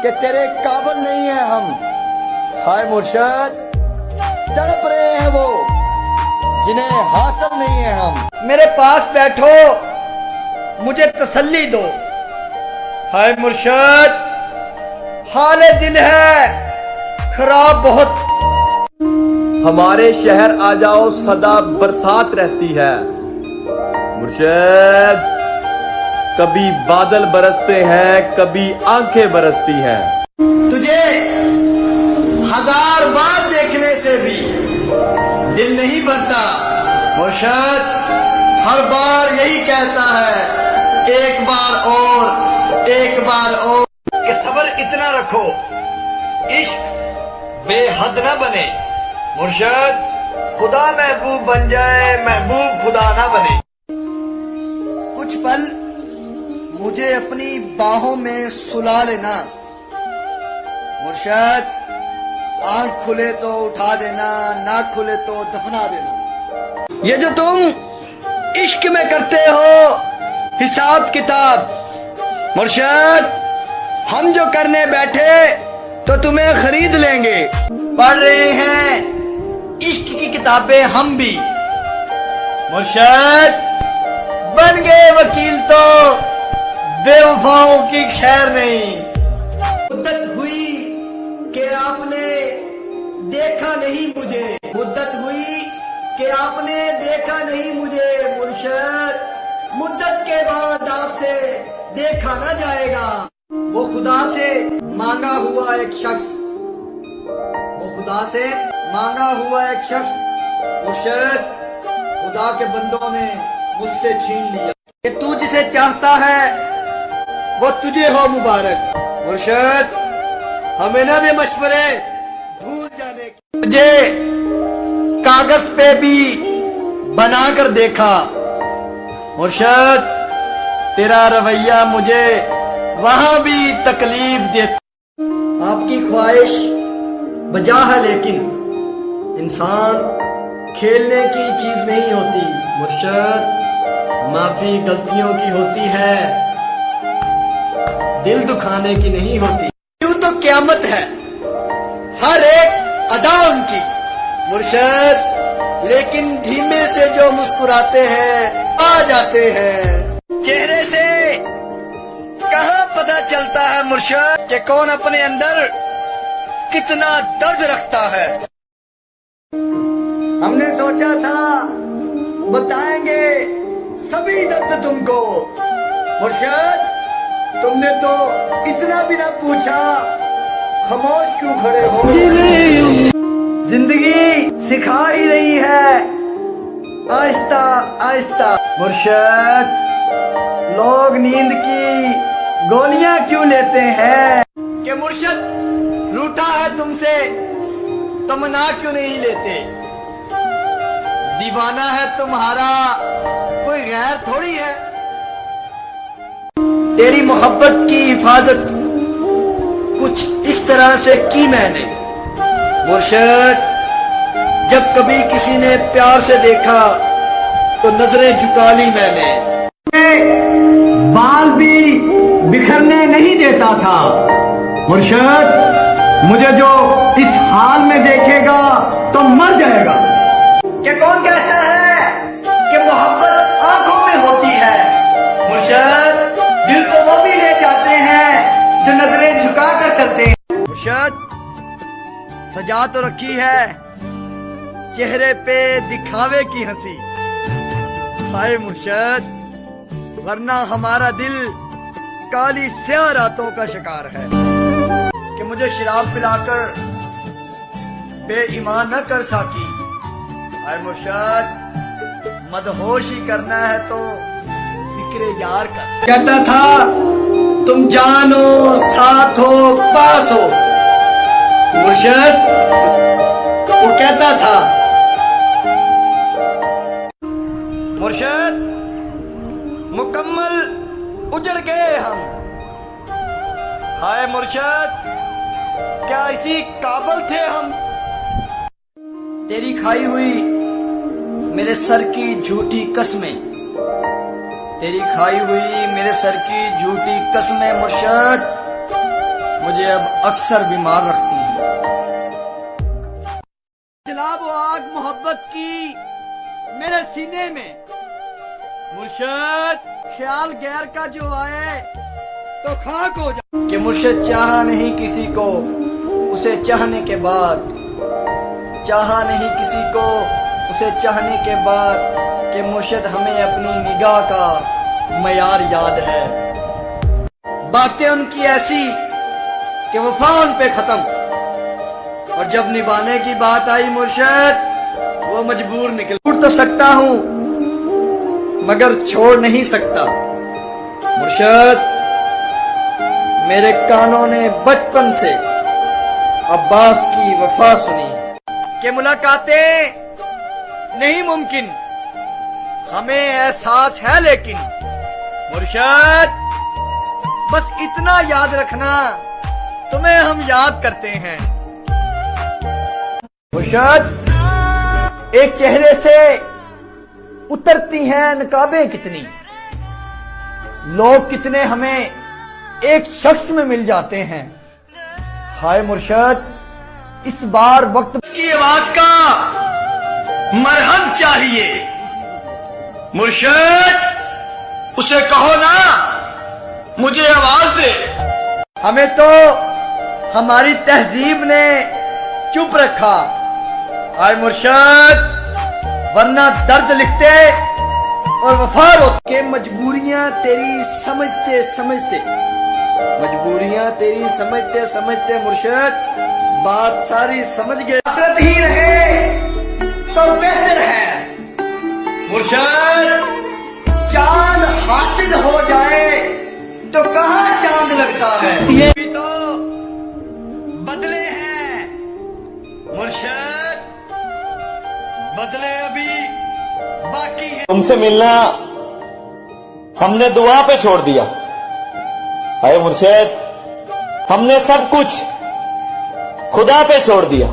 کہ تیرے قابل نہیں ہیں ہم. ہائے مرشد، تڑپ رہے ہیں وہ جنہیں حاصل نہیں ہیں ہم. میرے پاس بیٹھو، مجھے تسلی دو. ہائے مرشد، حال دل ہے خراب بہت. ہمارے شہر آ جاؤ، سدا برسات رہتی ہے. مرشد، کبھی بادل برستے ہیں، کبھی آنکھیں برستی ہیں. تجھے 1000 بار دیکھنے سے بھی دل نہیں بھرتا. مرشد ہر بار یہی کہتا ہے، ایک بار اور، ایک بار اور. کہ صبر اتنا رکھو، عشق بے حد نہ بنے. مرشد خدا محبوب بن جائے، محبوب خدا نہ بنے. کچھ پل مجھے اپنی باہوں میں سلا لینا. مرشد آنکھ کھلے تو اٹھا دینا، نہ کھلے تو دفنا دینا. یہ جو تم عشق میں کرتے ہو حساب کتاب، مرشد ہم جو کرنے بیٹھے تو تمہیں خرید لیں گے. پڑھ رہے ہیں عشق کی کتابیں ہم بھی. مرشد بن گئے وکیل تو بے وفاؤں کی خیر نہیں. مدت ہوئی کہ آپ نے دیکھا نہیں مجھے، مدت ہوئی کہ آپ نے دیکھا نہیں مجھے. مرشد مدت کے بعد آپ سے دیکھا نہ جائے گا. وہ خدا سے مانگا ہوا ایک شخص، وہ خدا سے مانگا ہوا ایک شخص مرشد خدا کے بندوں نے مجھ سے چھین لیا. کہ تو جسے چاہتا ہے وہ تجھے ہو مبارک. مرشد ہمیں نہ دے مشورے بھول جانے کی. مجھے کاغذ پہ بھی بنا کر دیکھا. مرشد تیرا رویہ مجھے وہاں بھی تکلیف دیتا. آپ کی خواہش بجا ہے لیکن انسان کھیلنے کی چیز نہیں ہوتی. مرشد معافی غلطیوں کی ہوتی ہے، دل دکھانے کی نہیں ہوتی. یوں تو قیامت ہے ہر ایک ادا ان کی. مرشد لیکن دھیمے سے جو مسکراتے ہیں آ جاتے ہیں. چہرے سے کہاں پتہ چلتا ہے مرشد کہ کون اپنے اندر کتنا درد رکھتا ہے. ہم نے سوچا تھا بتائیں گے سبھی درد تم کو. مرشد تم نے تو اتنا بھی نہ پوچھا، خاموش کیوں کھڑے ہو. زندگی سکھا ہی رہی ہے آہستہ آہستہ. مرشد لوگ نیند کی گولیاں کیوں لیتے ہیں؟ کہ مرشد روٹا ہے تم سے تو منا کیوں نہیں لیتے؟ دیوانہ ہے تمہارا کوئی غیر تھوڑی ہے. تیری محبت کی حفاظت کچھ اس طرح سے کی میں نے. مرشد جب کبھی کسی نے پیار سے دیکھا تو نظریں جھکا لی میں نے. بال بھی بکھرنے نہیں دیتا تھا. مرشد مجھے جو اس حال میں دیکھے گا تو مر جائے گا. کہ کون کہتا ہے کہ محبت آنکھوں میں ہوتی ہے؟ مرشد دل کو وہ بھی لے جاتے ہیں جو نظریں جھکا کر چلتے ہیں. مرشد سجا تو رکھی ہے چہرے پہ دکھاوے کی ہنسی. ہائے مرشد ورنہ ہمارا دل کالی سیاہ راتوں کا شکار ہے. کہ مجھے شراب پلا کر بے ایمان نہ کر ساکی. ہائے مرشد مدہوش ہی کرنا ہے تو ذکر یار کر. کہتا تھا تم جانو ساتھ ہو پاس ہو. مرشد وہ کہتا تھا. مرشد مکمل اجڑ گئے ہم. ہائے مرشد کیا اسی قابل تھے ہم؟ تیری کھائی ہوئی میرے سر کی جھوٹی قسمیں، تیری کھائی ہوئی میرے سر کی جھوٹی قسمیں. مرشد مجھے اب اکثر بیمار رکھتی ہیں۔ جلاب و آگ محبت کی میرے سینے میں، مرشد خیال غیر کا جو آئے تو خاک ہو جائے۔ کہ مرشد چاہا نہیں کسی کو اسے چاہنے کے بعد، چاہا نہیں کسی کو اسے چاہنے کے بعد، کہ مرشد ہمیں اپنی نگاہ کا معیار یاد ہے۔ باتیں ان کی ایسی کہ وفا ان پہ ختم، اور جب نبھانے کی بات آئی مرشد وہ مجبور نکل۔ چھوڑ تو سکتا ہوں مگر چھوڑ نہیں سکتا۔ مرشد میرے کانوں نے بچپن سے عباس کی وفا سنی ہے کہ ملاقاتیں نہیں ممکن، ہمیں احساس ہے لیکن مرشد بس اتنا یاد رکھنا تمہیں ہم یاد کرتے ہیں۔ مرشد ایک چہرے سے اترتی ہیں نقابیں کتنی، لوگ کتنے ہمیں ایک شخص میں مل جاتے ہیں۔ ہائے مرشد اس بار وقت کی آواز کا مرہم چاہیے، مرشد اسے کہو نا مجھے آواز دے۔ ہمیں تو ہماری تہذیب نے چپ رکھا، ہائے مرشد ورنہ درد لکھتے اور وفا روتے۔ کہ مجبوریاں تیری سمجھتے سمجھتے، مجبوریاں تیری سمجھتے سمجھتے مرشد بات ساری سمجھ گئے۔ حسرت ہی رہے تو بہتر ہے مرشد، چاند حاسد ہو جائے تو کہاں چاند لگتا ہے۔ یہ بھی تو بدلے ہیں مرشد، بدلے ابھی باقی ہے۔ تم سے ملنا ہم نے دعا پہ چھوڑ دیا، اے مرشد ہم نے سب کچھ خدا پہ چھوڑ دیا۔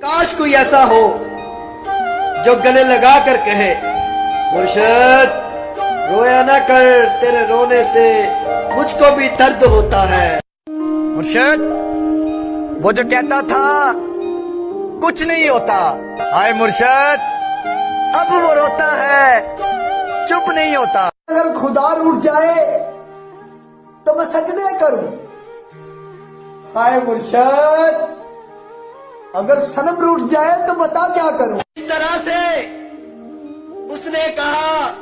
کاش کوئی ایسا ہو جو گلے لگا کر کہے مرشد رویا نہ کر، تیرے رونے سے مجھ کو بھی درد ہوتا ہے۔ مرشد وہ جو کہتا تھا کچھ نہیں ہوتا، آئے مرشد اب وہ روتا ہے چپ نہیں ہوتا۔ اگر خدا روٹ جائے تو میں سجدے کروں، ہائے مرشد اگر صنم روٹ جائے تو بتا کیا کروں۔ اس طرح سے اس نے کہا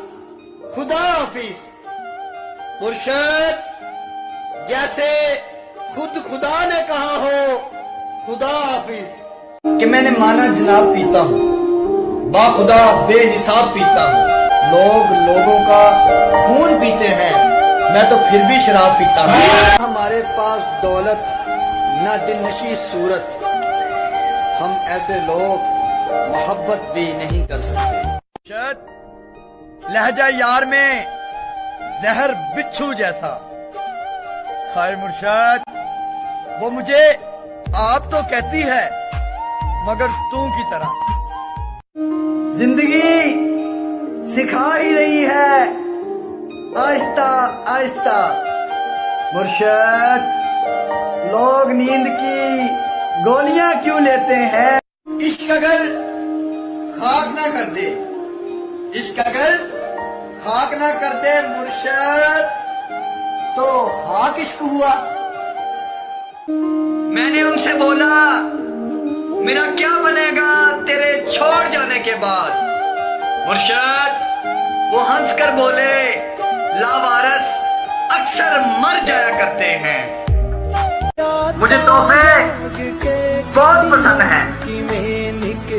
خدا حافظ مرشد، جیسے خود خدا نے کہا ہو خدا حافظ۔ کہ میں نے مانا جناب پیتا ہوں، با خدا بے حساب پیتا ہوں، لوگ لوگوں کا خون پیتے ہیں، میں تو پھر بھی شراب پیتا ہوں۔ ہمارے پاس دولت نہ دل نشی صورت، ہم ایسے لوگ محبت بھی نہیں کر سکتے۔ لہجہ یار میں زہر بچھو جیسا، ہائے مرشد وہ مجھے آپ تو کہتی ہے مگر تو کی طرح۔ زندگی سکھا ہی رہی ہے آہستہ آہستہ مرشد، لوگ نیند کی گولیاں کیوں لیتے ہیں؟ عشق اگر خاک نہ کر دے، عشق اگر خاک نہ کر دے مرشد تو خاک عشق ہوا۔ میں نے ان سے بولا میرا کیا بنے گا تیرے چھوڑ جانے کے بعد؟ مرشد وہ ہنس کر بولے لاوارث اکثر مر جایا کرتے ہیں۔ مجھے تحفے بہت پسند ہیں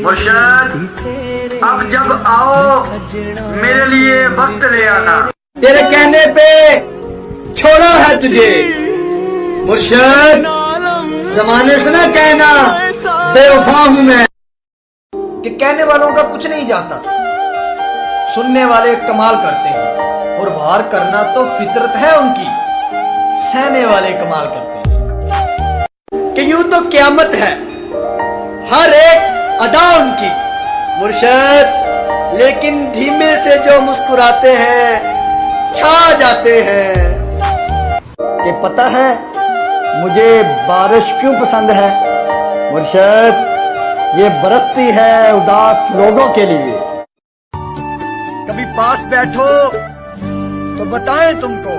مرشد، اب جب آؤ میرے لیے وقت لے آنا، تیرے کہنے پہ چھوڑا ہے تجھے مرشد، زمانے سے نہ کہنا بے وفا ہوں میں۔ کہ کہنے والوں کا کچھ نہیں جاتا، سننے والے کمال کرتے ہیں، اور وار کرنا تو فطرت ہے ان کی، سہنے والے کمال کرتے ہیں۔ کہ یوں تو قیامت ہے ہر ایک ادا ان کی مرشد، لیکن دھیمے سے جو مسکراتے ہیں چھا جاتے ہیں۔ کہ پتہ ہے مجھے بارش کیوں پسند ہے مرشد؟ یہ برستی ہے اداس لوگوں کے لیے۔ کبھی پاس بیٹھو تو بتائیں تم کو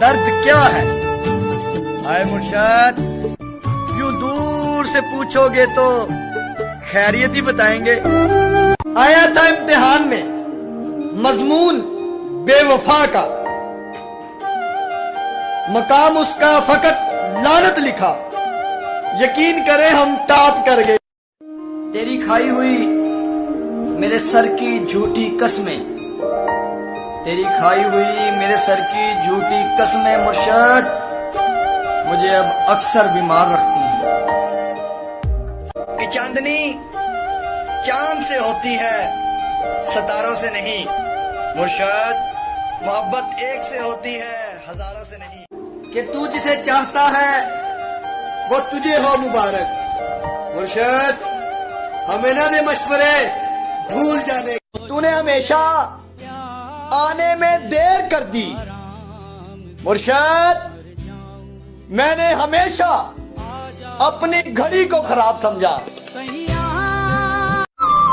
درد کیا ہے۔ آئے مرشد، یوں دور سے پوچھو گے تو خیریت ہی بتائیں گے۔ آیا تھا امتحان میں مضمون بے وفا کا، مقام اس کا فقط لعنت لکھا، یقین کرے ہم ٹاپ کر گئے۔ تیری کھائی ہوئی میرے سر کی جھوٹی قسمیں، تیری کھائی ہوئی میرے سر کی جھوٹی قسمیں مرشد مجھے اب اکثر بیمار رکھتی ہیں۔ کہ چاندنی چاند سے ہوتی ہے ستاروں سے نہیں، مرشد محبت ایک سے ہوتی ہے ہزاروں سے نہیں۔ کہ تو جسے چاہتا ہے وہ تجھے ہو مبارک، مرشد ہمیں نہ دے مشورے بھول جانے۔ تو نے ہمیشہ آنے میں دیر کر دی مرشد، میں نے ہمیشہ اپنی گھڑی کو خراب سمجھا۔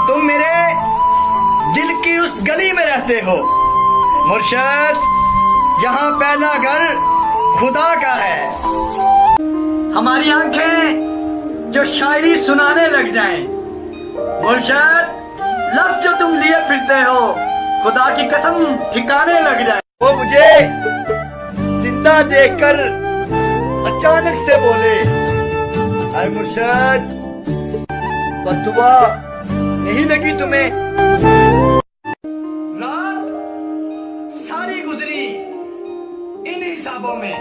تم میرے دل کی اس گلی میں رہتے ہو مرشد جہاں پہلا گھر خدا کا ہے۔ ہماری آنکھیں جو شاعری سنانے لگ جائیں مرشد، لفظ جو تم لیے پھرتے ہو خدا کی قسم ٹھکانے لگ جائے۔ وہ مجھے زندہ دیکھ کر اچانک سے بولے، اے مرشد بددعا نہیں لگی تمہیں؟ رات ساری گزری ان حسابوں میں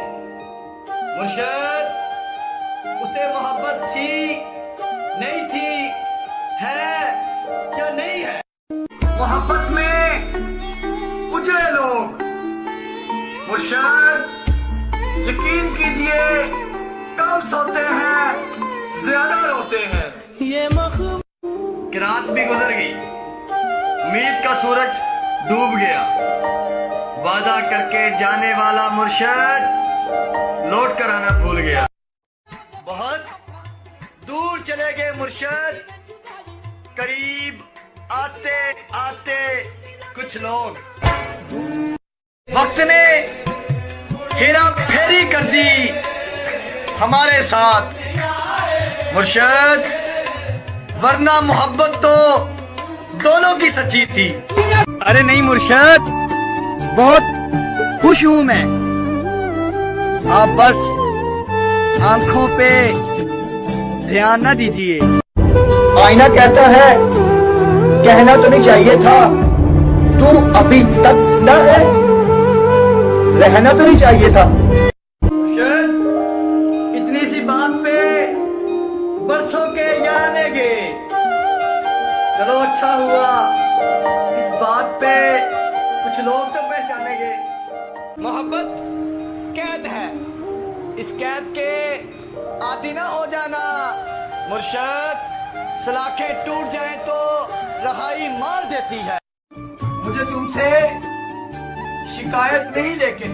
مرشد، اسے محبت تھی نہیں تھی، ہے یا نہیں ہے؟ محبت میں اجڑے لوگ مرشد یقین کیجئے کم سوتے ہیں زیادہ روتے ہیں۔ کہ رات بھی گزر گئی، امید کا سورج ڈوب گیا، وعدہ کر کے جانے والا مرشد لوٹ کر آنا بھول گیا۔ بہت دور چلے گئے مرشد، قریب آتے آتے کچھ لوگ، وقت نے ہیرا پھیری کر دی ہمارے ساتھ مرشد، ورنہ محبت تو دونوں کی سچی تھی۔ ارے نہیں مرشد، بہت خوش ہوں میں، آپ بس آنکھوں پہ دھیان نہ دیجیے۔ آئینہ کہتا ہے کہنا تو نہیں چاہیے تھا تو ابھی تک زندہ ہے، رہنا تو نہیں چاہیے تھا۔ اتنی سی بات پہ برسوں کے یارانے گئے، چلو اچھا ہوا اس بات پہ کچھ لوگ تو پہچانے گے۔ محبت قید ہے، اس قید کے عادی نہ ہو جانا مرشد، سلاخیں ٹوٹ جائیں تو رہائی مار دیتی ہے۔ مجھے تم سے شکایت نہیں لیکن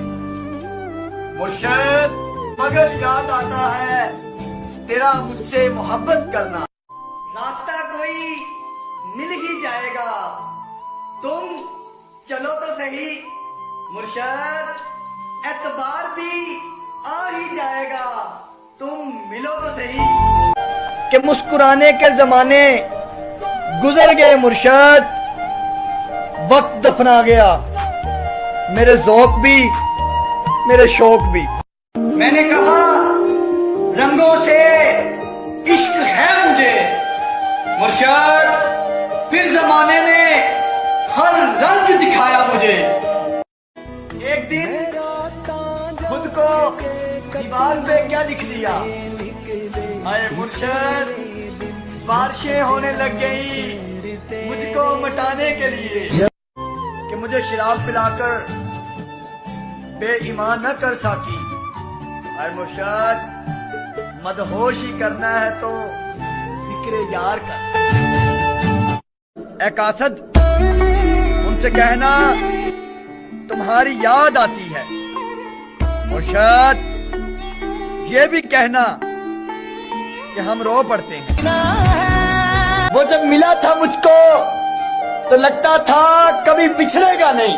مرشد، مگر یاد آتا ہے تیرا مجھ سے محبت کرنا۔ راستہ کوئی مل ہی جائے گا، تم چلو تو صحیح مرشد، اعتبار بھی آ ہی جائے گا، تم ملو تو صحیح۔ کہ مسکرانے کے زمانے گزر گئے مرشد، وقت دفنا گیا میرے ذوق بھی میرے شوق بھی۔ میں نے کہا رنگوں سے عشق ہے مجھے مرشد، پھر زمانے نے ہر رنگ دکھایا مجھے۔ ایک دن خود کو دیوار پہ کیا لکھ دیا، اے مرشد بارشیں ہونے لگ گئی مجھ کو مٹانے کے لیے، کہ مجھے شراب پلا کر بے ایمان نہ کر ساکی۔ اے مرشد مدہوش ہی کرنا ہے تو ذکر یار کر۔ اے قاصد ان سے کہنا تمہاری یاد آتی ہے مرشد، یہ بھی کہنا کہ ہم رو پڑتے ہیں۔ وہ جب ملا تھا مجھ کو تو لگتا تھا کبھی بچھڑے گا نہیں،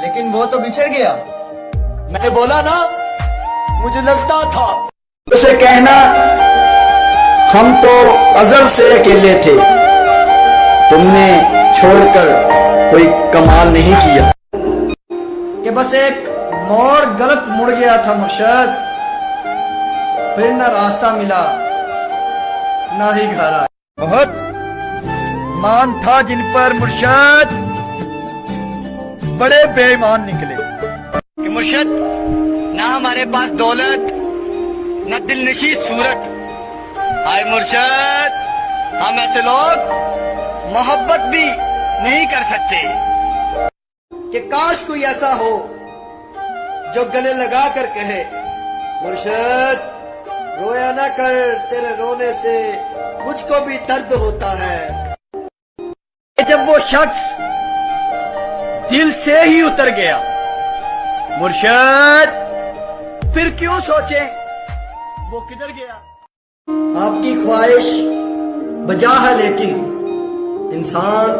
لیکن وہ تو بچھڑ گیا۔ میں نے بولا نا، مجھے لگتا تھا۔ اسے کہنا ہم تو ازل سے اکیلے تھے، تم نے چھوڑ کر کوئی کمال نہیں کیا۔ کہ بس ایک موڑ غلط مڑ گیا تھا مرشد، پھر نہ راستہ ملا نہ ہی گھر آیا۔ بہت مان تھا جن پر مرشد بڑے بے ایمان نکلے۔ کہ مرشد نہ ہمارے پاس دولت نہ دل نشی صورت، آئے مرشد ہم ایسے لوگ محبت بھی نہیں کر سکتے۔ کہ کاش کوئی ایسا ہو جو گلے لگا کر کہے مرشد رویا نہ کر، تیرے رونے سے مجھ کو بھی درد ہوتا ہے۔ کہ جب وہ شخص دل سے ہی اتر گیا مرشد پھر کیوں سوچیں وہ کدھر گیا۔ آپ کی خواہش بجا ہے، لیکن انسان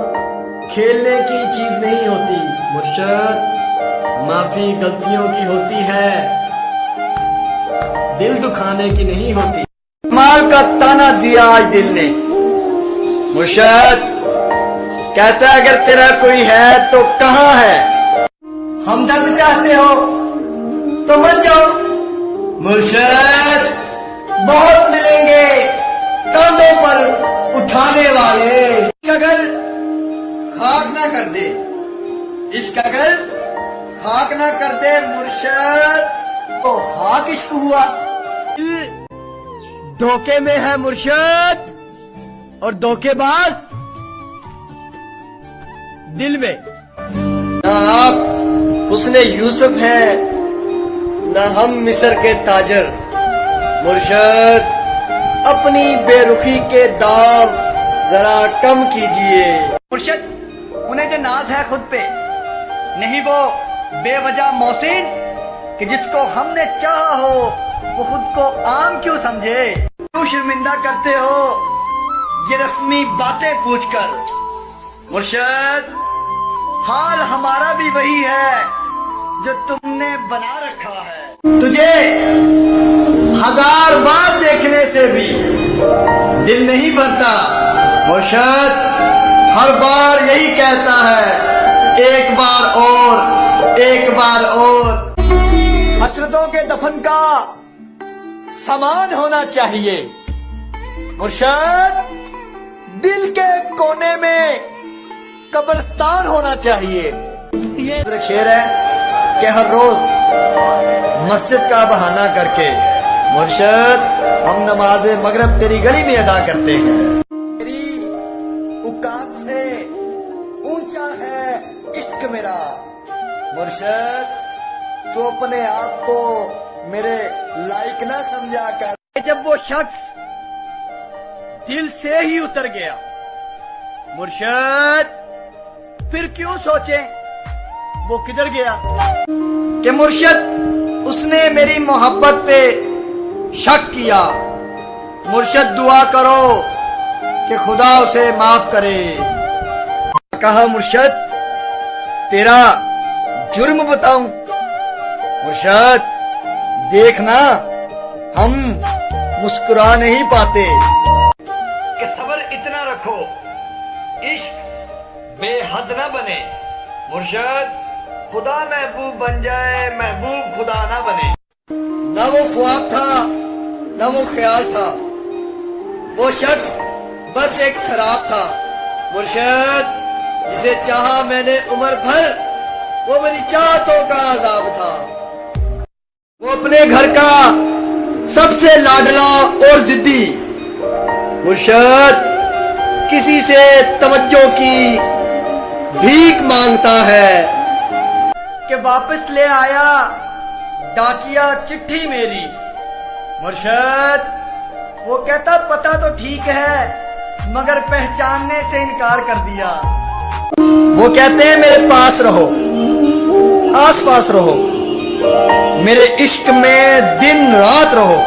کھیلنے کی چیز نہیں ہوتی مرشد، معافی غلطیوں کی ہوتی ہے، دل دکھانے کی نہیں ہوتی۔ مال کا تانا دیا آج دل نے مرشد، کہتا ہے اگر تیرا کوئی ہے تو کہاں ہے؟ ہمدرد چاہتے ہو تو مر جاؤ مرشد، بہت ملیں گے کاندھوں پر اٹھانے والے۔ اگر خاک نہ کر دے، عشق اگر خاک نہ کر دے مرشد تو خاک عشق ہوا۔ دھوکے میں ہے مرشد اور دھوکے باز دل میں۔ نہ آپ حسن یوسف ہیں نہ ہم مصر کے تاجر مرشد، اپنی بے رخی کے دام ذرا کم کیجئے۔ مرشد انہیں جو ناز ہے خود پہ، نہیں وہ بے وجہ محسن کہ جس کو ہم نے چاہا ہو وہ خود کو عام کیوں سمجھے۔ کیوں شرمندہ کرتے ہو یہ رسمی باتیں پوچھ کر مرشد، حال ہمارا بھی وہی ہے جو تم نے بنا رکھا ہے۔ تجھے ہزار بار دیکھنے سے بھی دل نہیں بھرتا مرشد، ہر بار یہی کہتا ہے ایک بار اور ایک بار اور۔ حسرتوں کے دفن کا سامان ہونا چاہیے مرشد، دل کے کونے میں قبرستان ہونا چاہیے۔ ایک شعر ہے کہ ہر روز مسجد کا بہانہ کر کے مرشد ہم نماز مغرب تیری گلی میں ادا کرتے ہیں۔ تیری اوقات سے اونچا ہے عشق میرا مرشد، تو اپنے آپ کو میرے لائق نہ سمجھا کر۔ جب وہ شخص دل سے ہی اتر گیا مرشد پھر کیوں سوچیں وہ کدھر گیا۔ کہ مرشد اس نے میری محبت پہ شک کیا، مرشد دعا کرو کہ خدا اسے معاف کرے۔ کہا مرشد تیرا جرم بتاؤں مرشد، دیکھنا ہم مسکرا نہیں پاتے۔ کہ صبر اتنا رکھو عشق بے حد نہ بنے مرشد، خدا محبوب بن جائے محبوب خدا نہ بنے۔ نہ وہ خواب تھا نہ وہ خیال تھا، وہ شخص بس ایک سراب تھا مرشد، جسے چاہا میں نے عمر بھر وہ میری چاہتوں کا عذاب تھا۔ وہ اپنے گھر کا سب سے لاڈلا اور ضدی مرشد، کسی سے توجہ کی بھیک مانگتا ہے۔ کہ واپس لے آیا ڈاکیا چٹھی میری مرشد، وہ کہتا پتہ تو ٹھیک ہے مگر پہچاننے سے انکار کر دیا۔ وہ کہتے ہیں میرے پاس رہو آس پاس رہو میرے عشق میں دن رات رہو،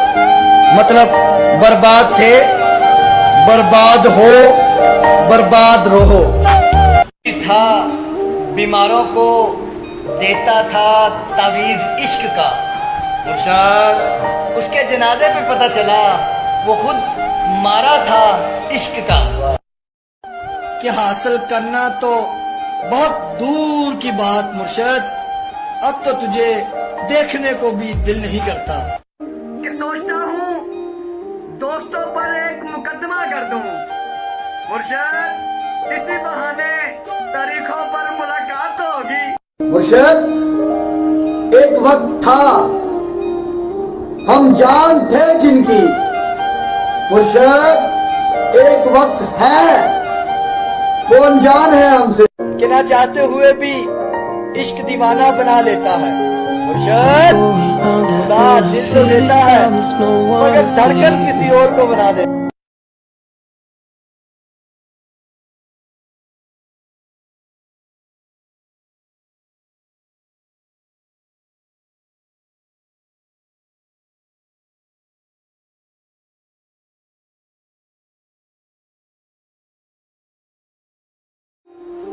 مطلب برباد تھے برباد ہو برباد رہو۔ تھا بیماروں کو دیتا تھا تعویذ عشق کا، مرشد اس کے جنازے پہ پتہ چلا وہ خود مارا تھا عشق کا۔ کہ حاصل کرنا تو بہت دور کی بات مرشد، اب تو تجھے دیکھنے کو بھی دل نہیں کرتا۔ کہ سوچتا ہوں دوستوں پر ایک مقدمہ کر دوں مرشد، اسی بہانے تاریخوں پر ملاقات تو ہوگی۔ مرشد ایک وقت تھا ہم جان تھے جن کی، مرشد ایک وقت ہے وہ انجان ہے ہم سے۔ کہ نہ چاہتے ہوئے بھی عشق دیوانہ بنا لیتا ہے مرشد، خدا دل تو دیتا ہے مگر دھڑکن کسی اور کو بنا دیتا ہے۔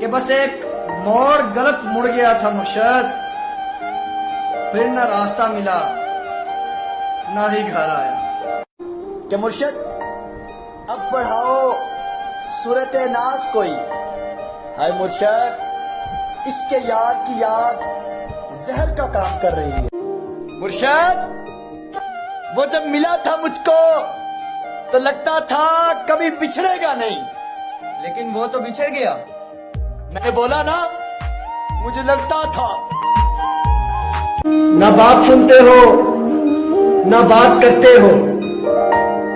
کہ بس ایک موڑ غلط مڑ گیا تھا مرشد، پھر نہ راستہ ملا نہ ہی گھر آیا۔ کہ مرشد اب پڑھاؤ صورت ناز کوئی، ہائے مرشد اس کے یاد کی یاد زہر کا کام کر رہی ہے۔ مرشد وہ جب ملا تھا مجھ کو تو لگتا تھا کبھی بچھڑے گا نہیں، لیکن وہ تو بچھڑ گیا۔ میں نے بولا نا مجھے لگتا تھا۔ نہ بات سنتے ہو نہ بات کرتے ہو،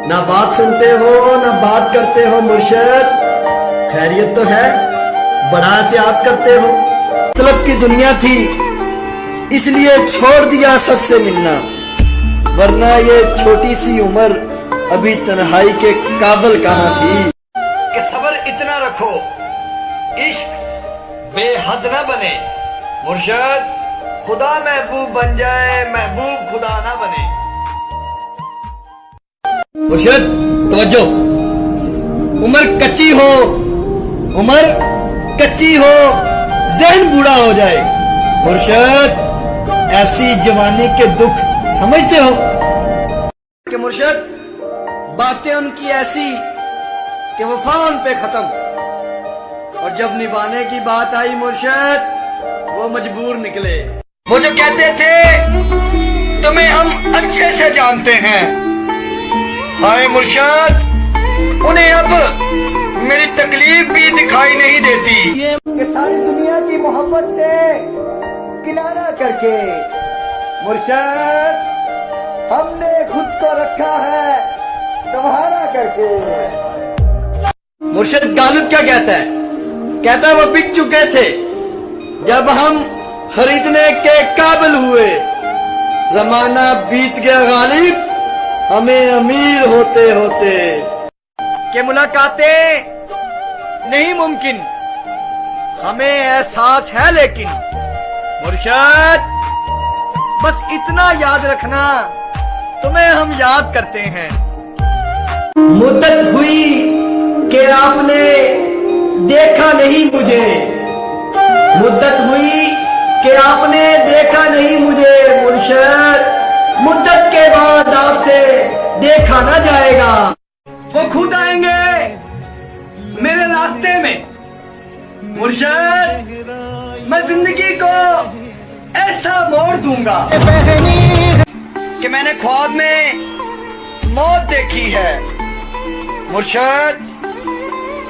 نہ بات سنتے ہو نہ بات کرتے ہو مرشد، خیریت تو ہے بڑا احتیاط کرتے ہو۔ طلب کی دنیا تھی اس لیے چھوڑ دیا سب سے ملنا، ورنہ یہ چھوٹی سی عمر ابھی تنہائی کے قابل کہاں تھی۔ کہ صبر اتنا رکھو عشق بے حد نہ بنے مرشد، خدا محبوب بن جائے محبوب خدا نہ بنے۔ مرشد توجہ، عمر کچی ہو عمر کچی ہو ذہن بوڑھا ہو جائے مرشد، ایسی جوانی کے دکھ سمجھتے ہو؟ کہ مرشد باتیں ان کی ایسی کہ وفا ان پہ ختم، اور جب نبھانے کی بات آئی مرشد وہ مجبور نکلے۔ وہ جو کہتے تھے تمہیں ہم اچھے سے جانتے ہیں، ہائے مرشد انہیں اب میری تکلیف بھی دکھائی نہیں دیتی۔ کہ ساری دنیا کی محبت سے کنارہ کر کے مرشد ہم نے خود کو رکھا ہے تمہارا کر کے۔ مرشد غالب کیا کہتا ہے؟ کہتا ہے وہ بک چکے تھے جب ہم خریدنے کے قابل ہوئے، زمانہ بیت گیا غالب ہمیں امیر ہوتے ہوتے۔ کہ ملاقاتیں نہیں ممکن ہمیں احساس ہے، لیکن مرشد بس اتنا یاد رکھنا تمہیں ہم یاد کرتے ہیں۔ مدت ہوئی کہ آپ نے دیکھا نہیں مجھے، مدت ہوئی کہ آپ نے دیکھا نہیں مجھے مرشد، مدت کے بعد آپ سے دیکھا نہ جائے گا۔ وہ خود آئیں گے میرے راستے میں مرشد، میں زندگی کو ایسا موڑ دوں گا کہ میں نے خواب میں موت دیکھی ہے مرشد،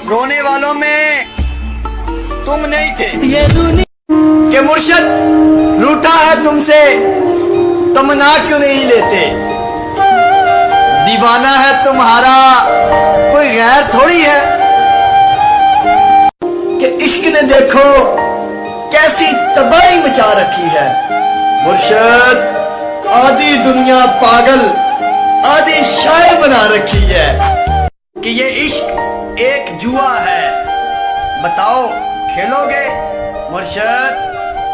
رونے والوں میں تم نہیں تھے۔ کہ مرشد روٹا ہے تم سے تو منا کیوں نہیں لیتے؟ دیوانہ ہے تمہارا کوئی غیر تھوڑی ہے۔ کہ عشق نے دیکھو کیسی تباہی مچا رکھی ہے مرشد، آدھی دنیا پاگل آدھی شاعر بنا رکھی ہے۔ کہ یہ عشق ایک جوا ہے، بتاؤ کھیلو گے مرشد؟